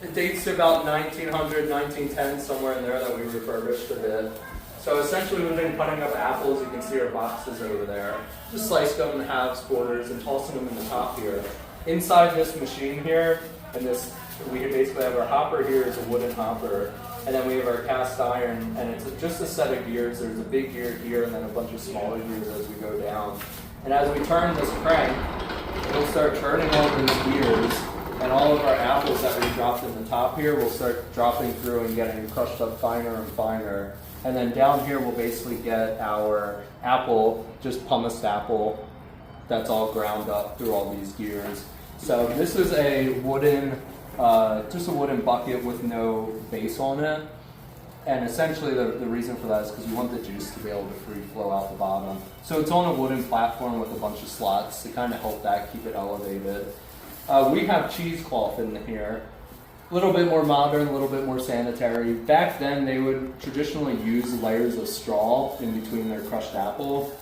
It dates to about 1900, 1910, somewhere in there that we refurbished a bit. So essentially we've been cutting up apples. You can see our boxes over there. Just slice them in halves, quarters, and tossing them in the top here. Inside this machine here, and this, we basically have our hopper here is a wooden hopper. And then we have our cast iron, and it's just a set of gears. There's a big gear here and then a bunch of smaller gears as we go down. And as we turn this crank, it'll start turning all these gears, and all of our apples that we dropped in the top here will start dropping through and getting crushed up finer and finer. And then down here we'll basically get our apple, just pumaced apple, that's all ground up through all these gears. So this is a wooden, just a wooden bucket with no base on it. And essentially the reason for that is because we want the juice to be able to free flow out the bottom. So it's on a wooden platform with a bunch of slots to kind of help that keep it elevated. We have cheesecloth in here. A little bit more modern, a little bit more sanitary. Back then they would traditionally use layers of straw in between their crushed apple.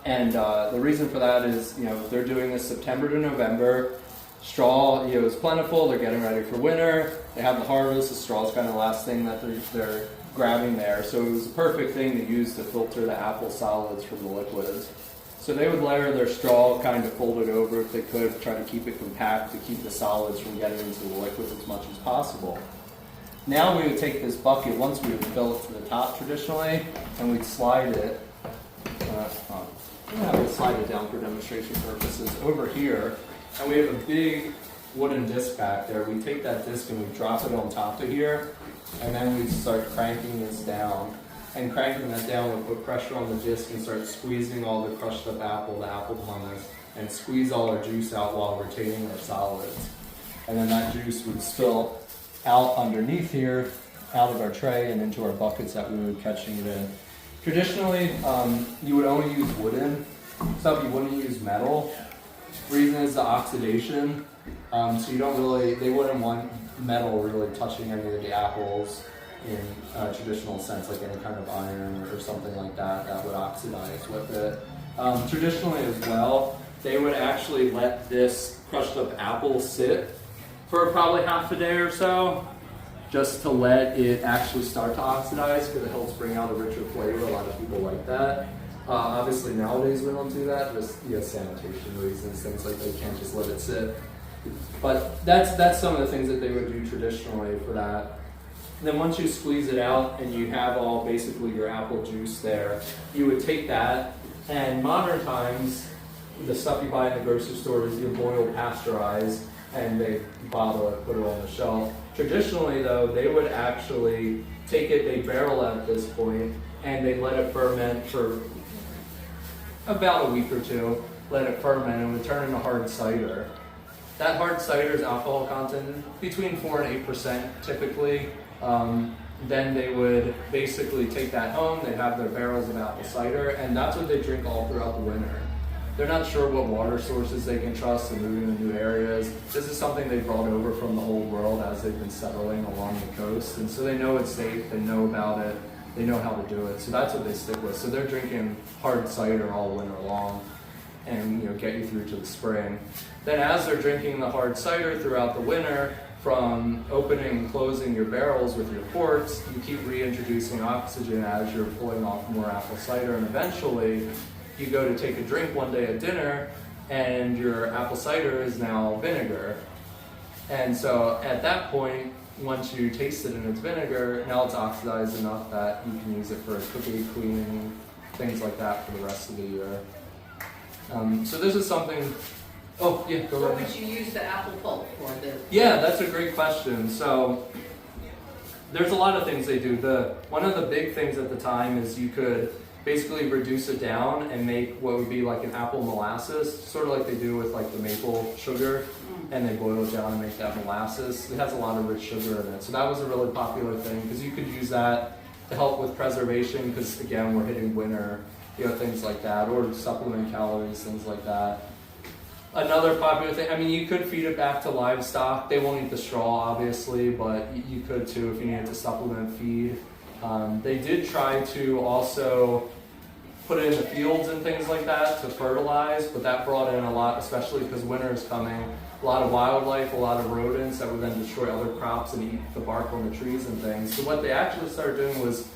And the reason for that is, they're doing this September to November. Straw, is plentiful. They're getting ready for winter. They have the harvest. The straw is kind of the last thing that they're grabbing there. So it was a perfect thing to use to filter the apple solids from the liquids. So they would layer their straw kind of folded over if they could, try to keep it compact to keep the solids from getting into the liquids as much as possible. Now we would take this bucket, once we would fill it to the top traditionally, and we'd slide it. I would slide it down for demonstration purposes over here. And we have a big wooden disc back there. We take that disc and we drop it on top of here, and then we start cranking this down. And cranking that down, we put pressure on the disc and start squeezing all the crushed up apple, the apple pumice, and squeeze all our juice out while retaining our solids. And then that juice would spill out underneath here, out of our tray and into our buckets that we were catching it in. Traditionally, you would only use wooden stuff. You wouldn't use metal. Reason is the oxidation. So you don't really, they wouldn't want metal really touching any of the apples in a traditional sense, like any kind of iron or something like that would oxidize with it. Traditionally as well, they would actually let this crushed up apple sit for probably half a day or so, just to let it actually start to oxidize, because it helps bring out a richer flavor. A lot of people like that. Obviously nowadays we don't do that, just sanitation reasons, things like that. You can't just let it sit. But that's some of the things that they would do traditionally for that. And then once you squeeze it out and you have all basically your apple juice there, you would take that, and modern times, the stuff you buy in the grocery store is you boil, pasteurize, and they bottle it, put it on the shelf. Traditionally though, they would actually take it, they barrel it at this point, and they let it ferment for about a week or two, let it ferment, and it would turn into hard cider. That hard cider's alcohol content between 4 and 8% typically. Then they would basically take that home, they'd have their barrels of apple cider, and that's what they drink all throughout the winter. They're not sure what water sources they can trust, they're moving to new areas. This is something they brought over from the old world as they've been settling along the coast, and so they know it's safe, they know about it, they know how to do it, so that's what they stick with. So they're drinking hard cider all winter long, and get you through to the spring. Then as they're drinking the hard cider throughout the winter, from opening and closing your barrels with your corks, you keep reintroducing oxygen as you're pulling off more apple cider, and eventually you go to take a drink one day at dinner and your apple cider is now vinegar. And so at that point, once you taste it in its vinegar, now it's oxidized enough that you can use it for cooking, cleaning, things like that for the rest of the year. So this is something. Oh, yeah, go So ahead. would you use the apple pulp for the? Yeah, that's a great question. So there's a lot of things they do. One of the big things at the time is you could basically reduce it down and make what would be like an apple molasses, sort of like they do with like the maple sugar, and they boil it down and make that molasses. It has a lot of rich sugar in it. So that was a really popular thing because you could use that to help with preservation, because again, we're hitting winter, things like that, or supplement calories, things like that. Another popular thing, you could feed it back to livestock. They won't eat the straw, obviously, but you could too if you needed to supplement feed. They did try to also put it in the fields and things like that to fertilize, but that brought in a lot, especially because winter is coming. a lot of wildlife, a lot of rodents that would then destroy other crops and eat the bark on the trees and things. So what they actually started doing was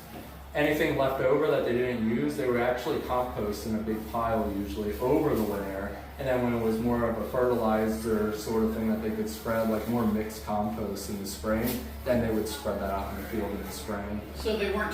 anything left over that they didn't use, they would actually compost in a big pile usually over the winter. And then when it was more of a fertilizer sort of thing that they could spread, like more mixed compost in the spring, then they would spread that out in the field in the spring. So they weren't